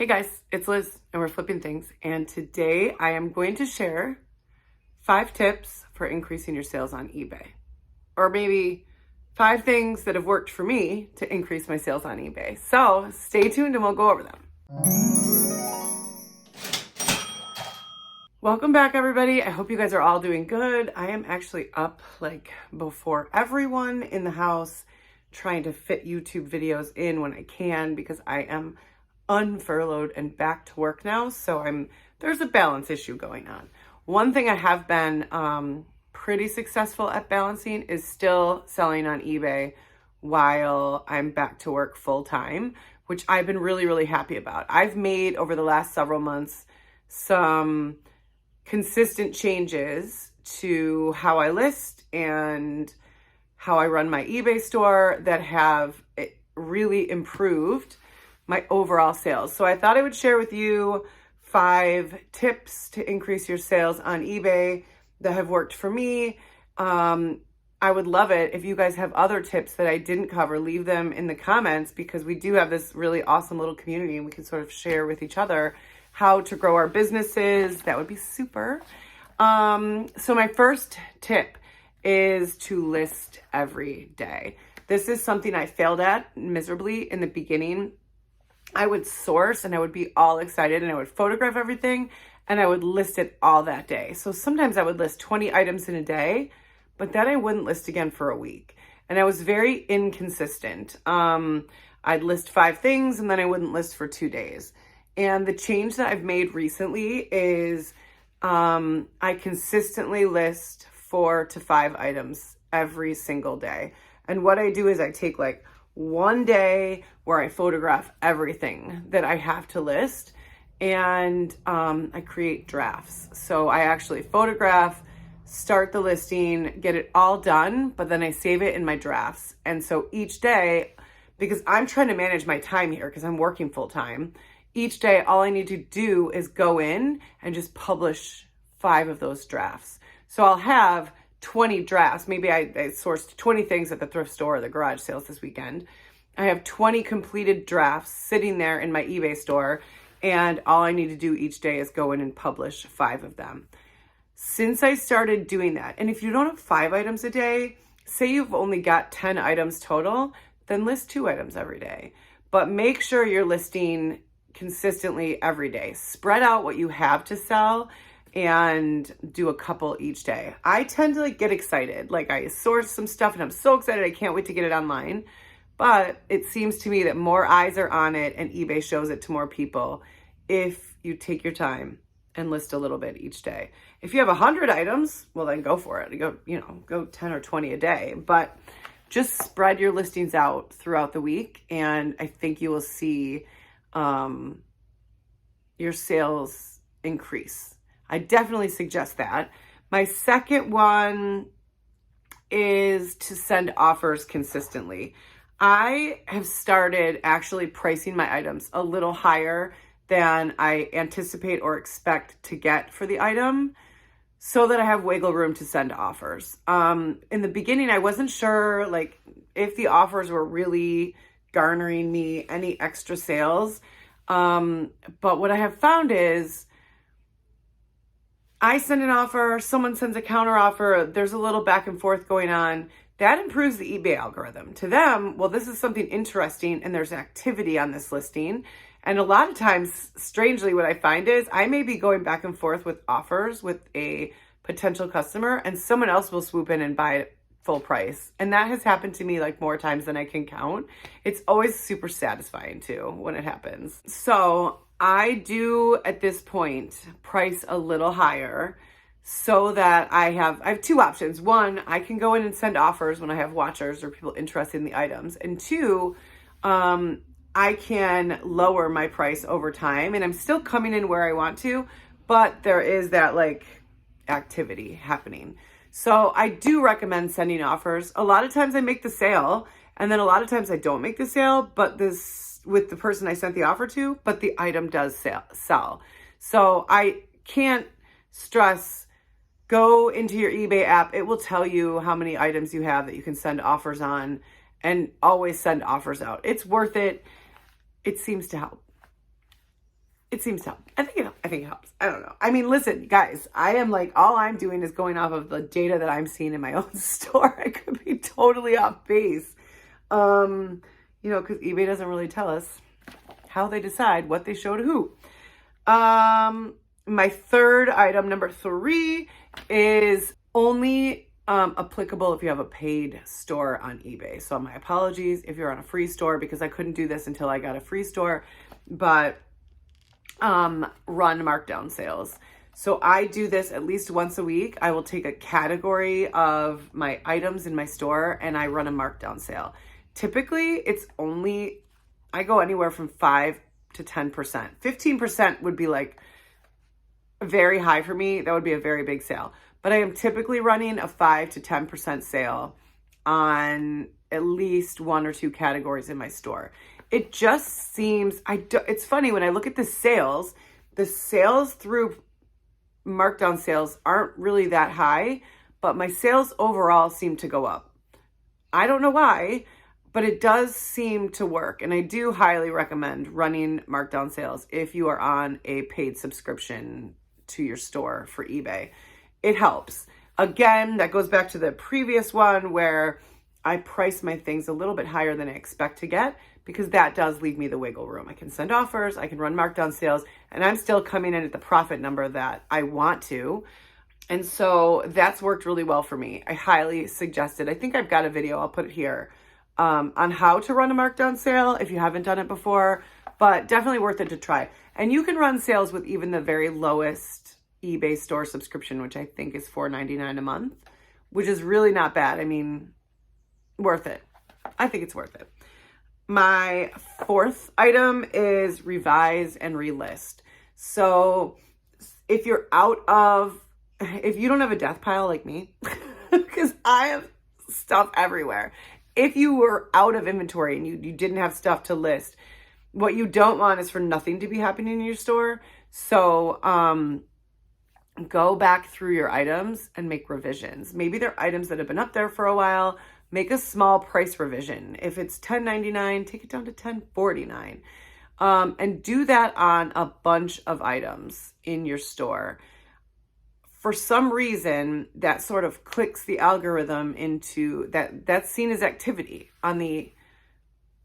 Hey guys, it's Liz and we're flipping things, and today I am going to share 5 tips for increasing your sales on eBay, or maybe 5 things that have worked for me to increase my sales on eBay. So stay tuned and we'll go over them. Welcome back everybody. I hope you guys are all doing good. I am actually up like before everyone in the house, trying to fit YouTube videos in when I can because I am unfurloughed and back to work now. So there's a balance issue going on. One thing I have been pretty successful at balancing is still selling on eBay while I'm back to work full time, which I've been really, really happy about. I've made over the last several months some consistent changes to how I list and how I run my eBay store that have really improved my overall sales. So I thought I would share with you 5 tips to increase your sales on eBay that have worked for me. I would love it if you guys have other tips that I didn't cover. Leave them in the comments because we do have this really awesome little community and we can sort of share with each other how to grow our businesses. That would be super. So my first tip is to list every day. This is something I failed at miserably in the beginning. I would source and I would be all excited and I would photograph everything and I would list it all that day. So sometimes I would list 20 items in a day, but then I wouldn't list again for a week. And I was very inconsistent. I'd list 5 things and then I wouldn't list for 2 days. And the change that I've made recently is I consistently list 4 to 5 items every single day. And what I do is I take like one day where I photograph everything that I have to list and I create drafts. So I actually photograph, start the listing, get it all done, but then I save it in my drafts. And so each day, because I'm trying to manage my time here because I'm working full time, each day all I need to do is go in and just publish 5 of those drafts. So I'll have 20 drafts. Maybe I sourced 20 things at the thrift store or the garage sales this weekend. I have 20 completed drafts sitting there in my eBay store, and all I need to do each day is go in and publish 5 of them. Since I started doing that, and if you don't have 5 items a day, say you've only got 10 items total, then list 2 items every day. But make sure you're listing consistently every day. Spread out what you have to sell and do a couple each day. I tend to get excited. I source some stuff and I'm so excited. I can't wait to get it online. But it seems to me that more eyes are on it and eBay shows it to more people if you take your time and list a little bit each day. If you have 100 items, well then go for it. Go 10 or 20 a day. But just spread your listings out throughout the week and I think you will see your sales increase. I definitely suggest that. My second one is to send offers consistently. I have started actually pricing my items a little higher than I anticipate or expect to get for the item so that I have wiggle room to send offers. In the beginning, I wasn't sure if the offers were really garnering me any extra sales. But what I have found is I send an offer, someone sends a counter offer, there's a little back and forth going on. That improves the eBay algorithm. To them, well, this is something interesting and there's activity on this listing. And a lot of times, strangely, what I find is I may be going back and forth with offers with a potential customer and someone else will swoop in and buy it full price. And that has happened to me more times than I can count. It's always super satisfying too when it happens. So I do at this point price a little higher so that I have 2 options. 1, I can go in and send offers when I have watchers or people interested in the items. And 2, I can lower my price over time and I'm still coming in where I want to, but there is that activity happening. So I do recommend sending offers. A lot of times I make the sale and then a lot of times I don't make the sale, but with the person I sent the offer to, but the item does sell. So I can't stress, go into your eBay app. It will tell you how many items you have that you can send offers on and always send offers out. It's worth it. It seems to help. it seems to help. I think it helps. I don't know. I mean, listen, guys, I am like, all I'm doing is going off of the data that I'm seeing in my own store. I could be totally off base. You know, because eBay doesn't really tell us how they decide what they show to who. My third item, number 3, is only applicable if you have a paid store on eBay. So my apologies if you're on a free store, because I couldn't do this until I got a free store, but run markdown sales. So I do this at least once a week. I will take a category of my items in my store and I run a markdown sale. Typically, it's only, I go anywhere from 5 to 10%. 15% would be like very high for me. That would be a very big sale. But I am typically running a 5 to 10% sale on at least 1 or 2 categories in my store. It just seems, it's funny when I look at the sales through markdown sales aren't really that high, but my sales overall seem to go up. I don't know why, but it does seem to work. And I do highly recommend running markdown sales if you are on a paid subscription to your store for eBay. It helps. Again, that goes back to the previous one where I price my things a little bit higher than I expect to get, because that does leave me the wiggle room. I can send offers, I can run markdown sales, and I'm still coming in at the profit number that I want to. And so that's worked really well for me. I highly suggest it. I think I've got a video, I'll put it here, on how to run a markdown sale if you haven't done it before, but definitely worth it to try. And you can run sales with even the very lowest eBay store subscription, which I think is $4.99 a month, which is really not bad. I mean, worth it. I think it's worth it. My fourth item is revise and relist. So if you don't have a death pile like me, because I have stuff everywhere. If you were out of inventory and you didn't have stuff to list, what you don't want is for nothing to be happening in your store. So go back through your items and make revisions. Maybe they're items that have been up there for a while. Make a small price revision. If it's $10.99, take it down to $10.49. And do that on a bunch of items in your store. For some reason, that sort of clicks the algorithm into that's seen as activity on the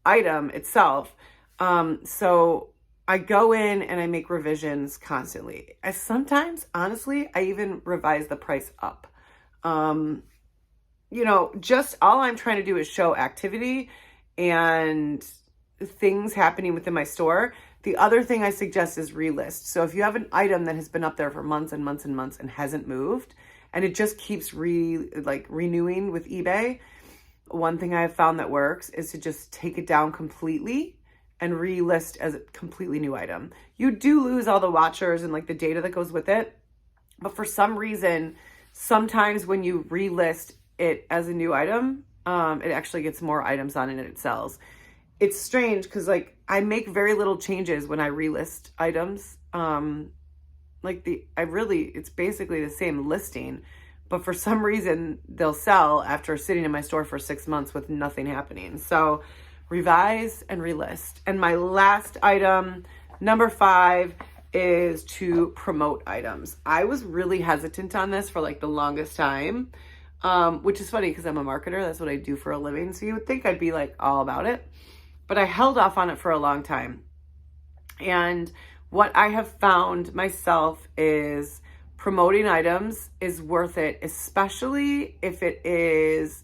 item itself. So I go in and I make revisions constantly. Sometimes, honestly, I even revise the price up. You know, just all I'm trying to do is show activity and things happening within my store. The other thing I suggest is relist. So if you have an item that has been up there for months and months and months and hasn't moved, and it just keeps renewing with eBay, one thing I have found that works is to just take it down completely and relist as a completely new item. You do lose all the watchers and like the data that goes with it, but for some reason, sometimes when you relist it as a new item, it actually gets more items on it and it sells. It's strange because like I make very little changes when I relist items. It's basically the same listing, but for some reason they'll sell after sitting in my store for 6 months with nothing happening. So revise and relist. And my last item, number 5, is to promote items. I was really hesitant on this for like the longest time. Which is funny because I'm a marketer. That's what I do for a living. So you would think I'd be like all about it, but I held off on it for a long time. And what I have found myself is promoting items is worth it, especially if it is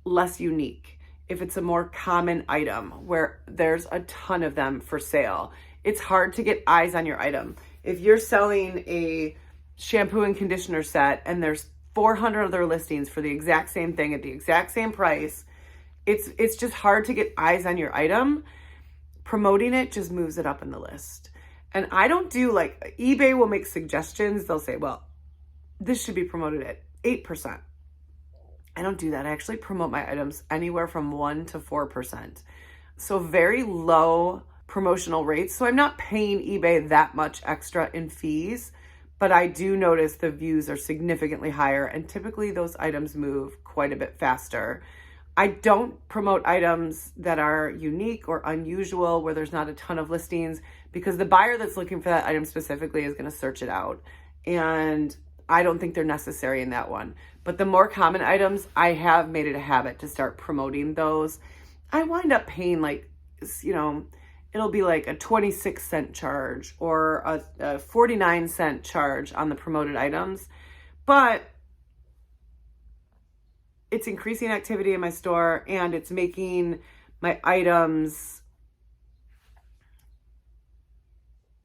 less unique. If it's a more common item where there's a ton of them for sale, it's hard to get eyes on your item. If you're selling a shampoo and conditioner set and there's 400 other listings for the exact same thing at the exact same price, it's just hard to get eyes on your item. Promoting it just moves it up in the list. And I don't do like, eBay will make suggestions. They'll say, well, this should be promoted at 8%. I don't do that. I actually promote my items anywhere from 1 to 4%. So very low promotional rates. So I'm not paying eBay that much extra in fees, but I do notice the views are significantly higher, and typically those items move quite a bit faster. I don't promote items that are unique or unusual where there's not a ton of listings, because the buyer that's looking for that item specifically is going to search it out. And I don't think they're necessary in that one. But the more common items, I have made it a habit to start promoting those. I wind up paying like, you know, it'll be like a 26-cent charge or a 49-cent charge on the promoted items. But it's increasing activity in my store, and it's making my items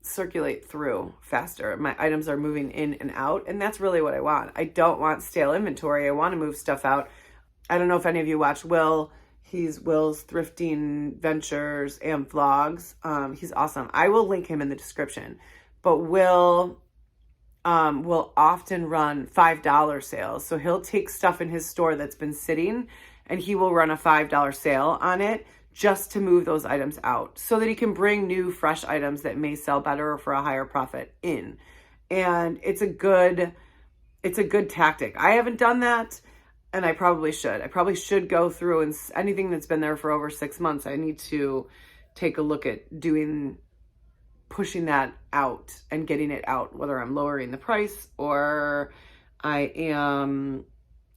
circulate through faster. My items are moving in and out, and that's really what I want. I don't want stale inventory. I want to move stuff out. I don't know if any of you watch Will. He's Will's Thrifting Ventures and Vlogs. He's awesome. I will link him in the description. But Will often run $5 sales. So he'll take stuff in his store that's been sitting, and he will run a $5 sale on it just to move those items out so that he can bring new, fresh items that may sell better or for a higher profit in. And it's a good tactic. I haven't done that, and I probably should. I probably should go through, and anything that's been there for over 6 months, I need to take a look at pushing that out and getting it out, whether I'm lowering the price or I am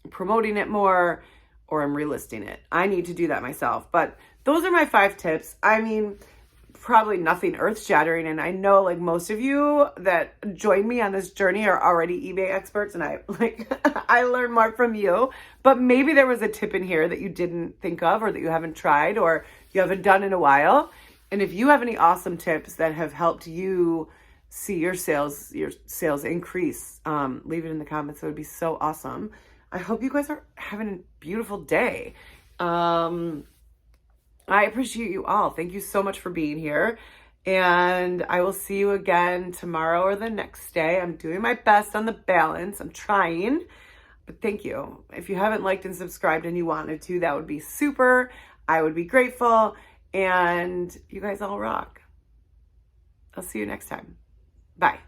promoting it more or I'm relisting it. I need to do that myself. But those are my 5 tips. I mean, probably nothing earth-shattering, and I know like most of you that join me on this journey are already eBay experts, and I learn more from you. But maybe there was a tip in here that you didn't think of, or that you haven't tried, or you haven't done in a while. And if you have any awesome tips that have helped you see your sales increase, leave it in the comments. It would be so awesome. I hope you guys are having a beautiful day. I appreciate you all. Thank you so much for being here. And I will see you again tomorrow or the next day. I'm doing my best on the balance. I'm trying. But thank you. If you haven't liked and subscribed and you wanted to, that would be super. I would be grateful. And you guys all rock. I'll see you next time. Bye.